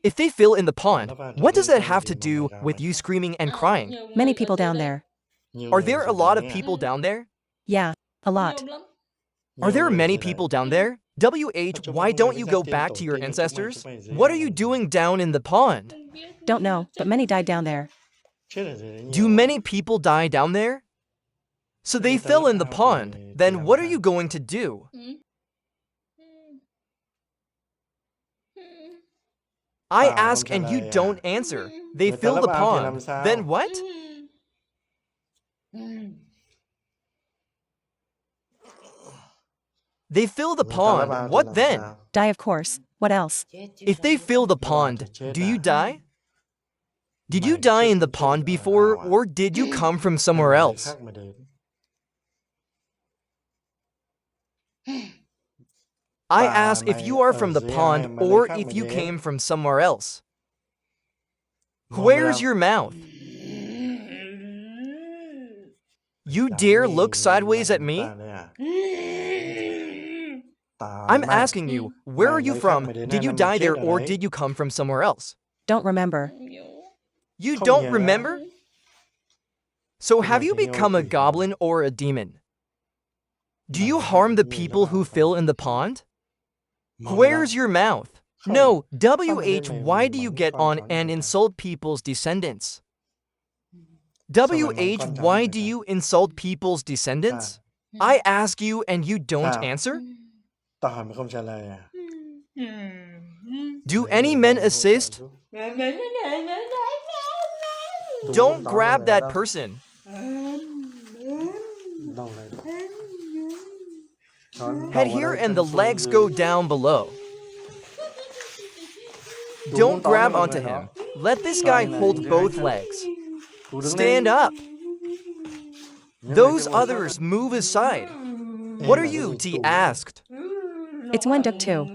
If they fill in the pond, what does that have to do with you screaming and crying? Many people down there. Are there a lot of people down there? Yeah, a lot. Are there many people down there? WH, why don't you go back to your ancestors? What are you doing down in the pond? Don't know, but many died down there. Do many people die down there? So they fell in the pond. Then what are you going to do? I ask and you don't answer. They fill the pond. Then what? They fill the pond. What then? Die, of course. What else? If they fill the pond, do you die? Did you die in the pond before, or did you come from somewhere else? I ask if you are from the pond or if you came from somewhere else. Where's your mouth? You dare look sideways at me? I'm asking you, where are you from? Did you die there or did you come from somewhere else? Don't remember. You don't remember? So have you become a goblin or a demon? Do you harm the people who fill in the pond? Where's your mouth? No, WH, why do you get on and insult people's descendants? WH, why do you insult people's descendants? I ask you and you don't answer? Do any men assist? Don't grab that person. Head here and the legs go down below. Don't grab onto him. Let this guy hold both legs. Stand up. Those others move aside. What are you? T asked. It's Wenduk too.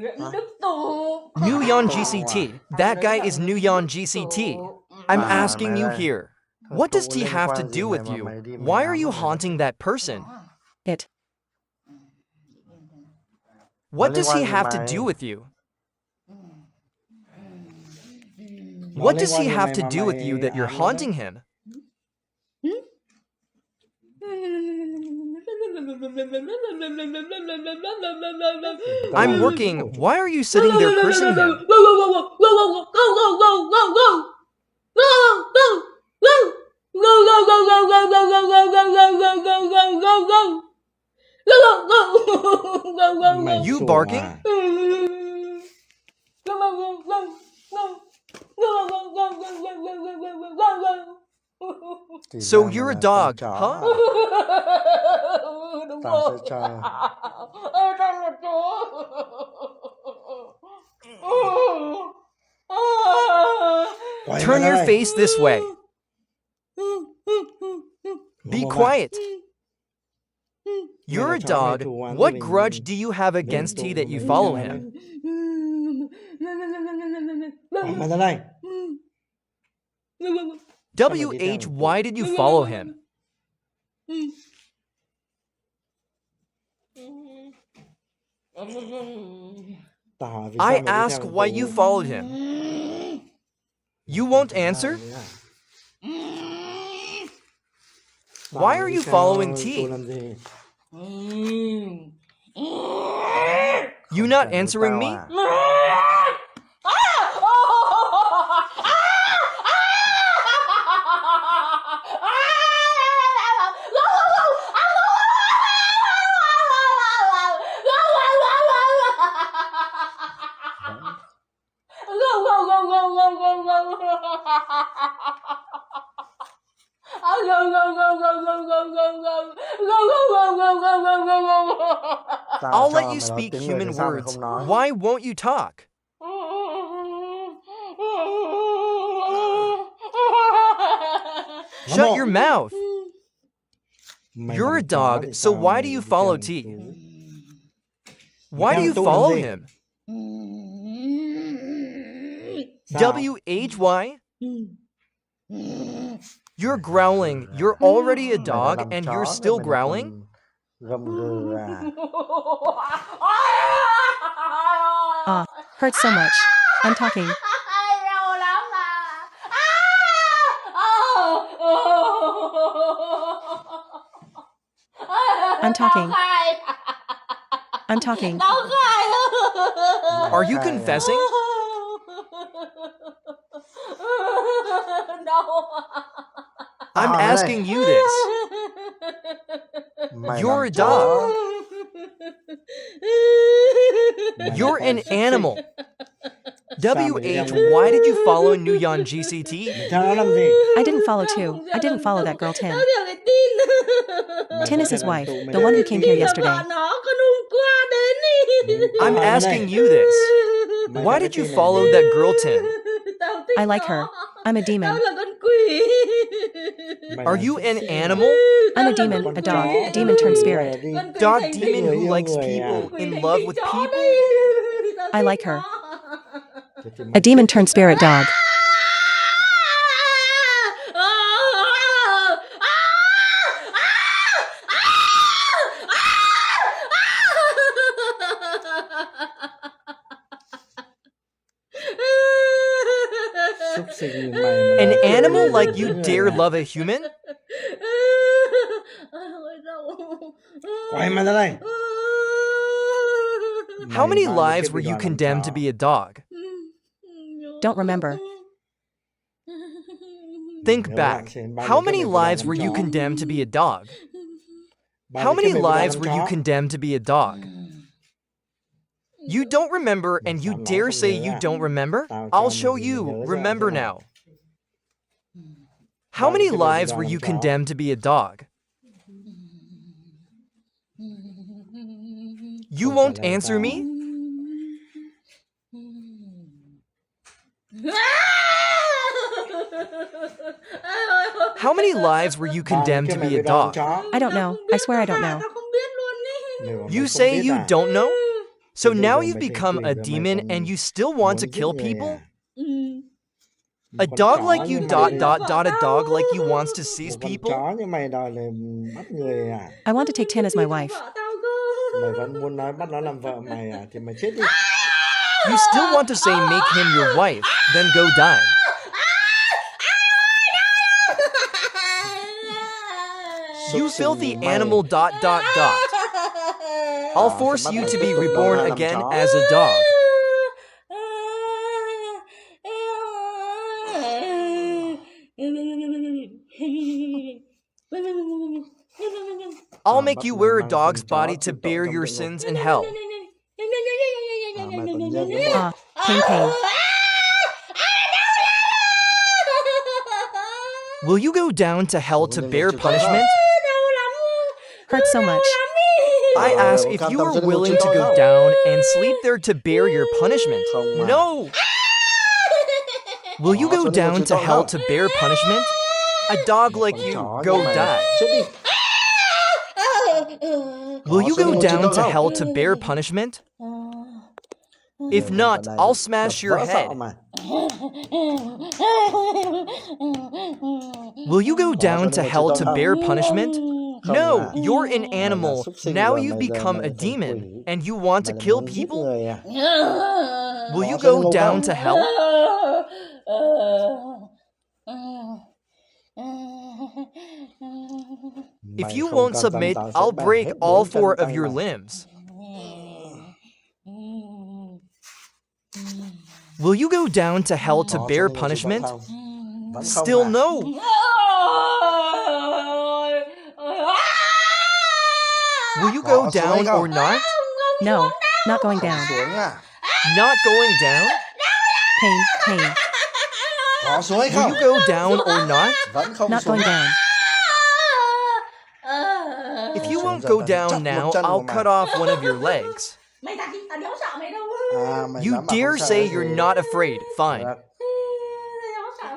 Nuyon GCT. That guy is Nuyon GCT. I'm asking you here. What does T have to do with you? Why are you haunting that person? What does he have to do with you? What does he have to do with you that you're haunting him? I'm working. Why are you sitting there cursing him? You barking? So you're a dog, huh? Turn your face this way. Be quiet. You're a dog. What grudge do you have against T that you follow him? WH, why did you follow him? I ask why you followed him. You won't answer? Why are you following T? You not answering me? I'll let you speak human words. Why won't you talk? Shut your mouth. You're a dog, so why do you follow T? Why do you follow him? WHY? You're growling. You're already a dog and you're still growling? Hurts so much. I'm talking. I'm talking. I'm talking. Are you confessing? I'm asking you this. You're a dog. You're an animal. WH, why did you follow Nguyen GCT? I didn't follow too. I didn't follow that girl Tin. Tin is his wife, the one who came here yesterday. I'm asking you this. Why did you follow that girl Tin? I like her. I'm a demon. Are you an animal? I'm a demon, a dog, a demon turned spirit. Dog demon who likes people, in love with people? I like her. A demon turned spirit dog. An animal like you dare love a human? How many lives were you condemned to be a dog? Don't remember. Think back. How many lives were you condemned to be a dog? How many lives were you condemned to be a dog? You don't remember and you dare say you don't remember? I'll show you. Remember now. How many lives were you condemned to be a dog? You won't answer me? How many lives were you condemned to be a dog? I don't know. I swear I don't know. You say you don't know? So now you've become a demon and you still want to kill people? A dog like you ... a dog like you wants to seize people? I want to take Tin as my wife. You still want to say make him your wife, then go die. You filthy animal ... I'll force you to be reborn again as a dog. I'll make you wear a dog's body to bear your sins in hell. Pain, pain. Will you go down to hell to bear punishment? Hurts so much. I ask if you are willing to go down and sleep there to bear your punishment. No! Will you go down to hell to bear punishment? A dog like you, go die. Will you go down to hell to bear punishment? If not, I'll smash your head. Will you go down to hell to bear punishment? No, you're an animal. Now you've become a demon, and you want to kill people? Will you go down to hell? If you won't submit, I'll break all 4 of your limbs. Will you go down to hell to bear punishment? Still no. Will you go down or not? No, not going down. Not going down? Pain, pain. Will you go down or not? Not going down. If you won't go down now, I'll cut off one of your legs. You dare say you're not afraid. Fine.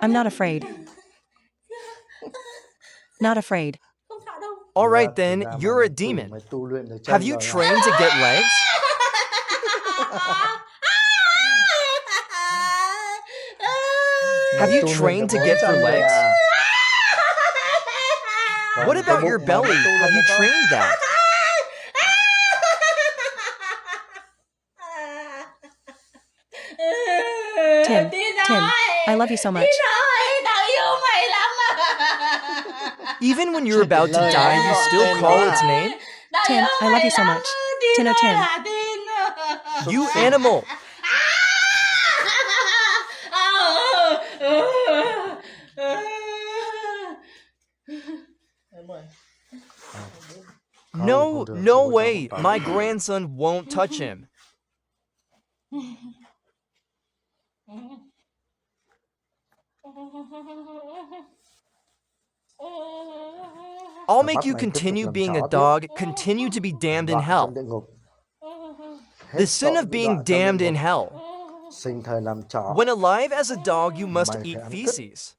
I'm not afraid. Not afraid. All right then, you're a demon. Have you trained to get legs? Have you trained to get for legs? What about your belly? Have you trained that? Tin, Tin, I love you so much. Even when you're about to die, you still call its name? Tin, I love you so much. Tin, oh Tin. You animal! No, no way! My grandson won't touch him. I'll make you continue being a dog, continue to be damned in hell. The sin of being damned in hell. When alive as a dog, you must eat feces.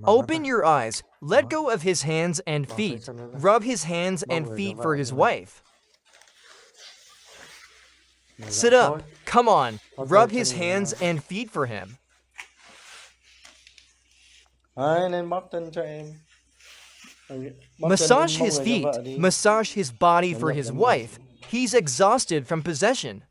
Open your eyes, let go of his hands and feet, rub his hands and feet for his wife. Sit up, come on, rub his hands and feet for him. Massage his feet, massage his body for his wife. He's exhausted from possession.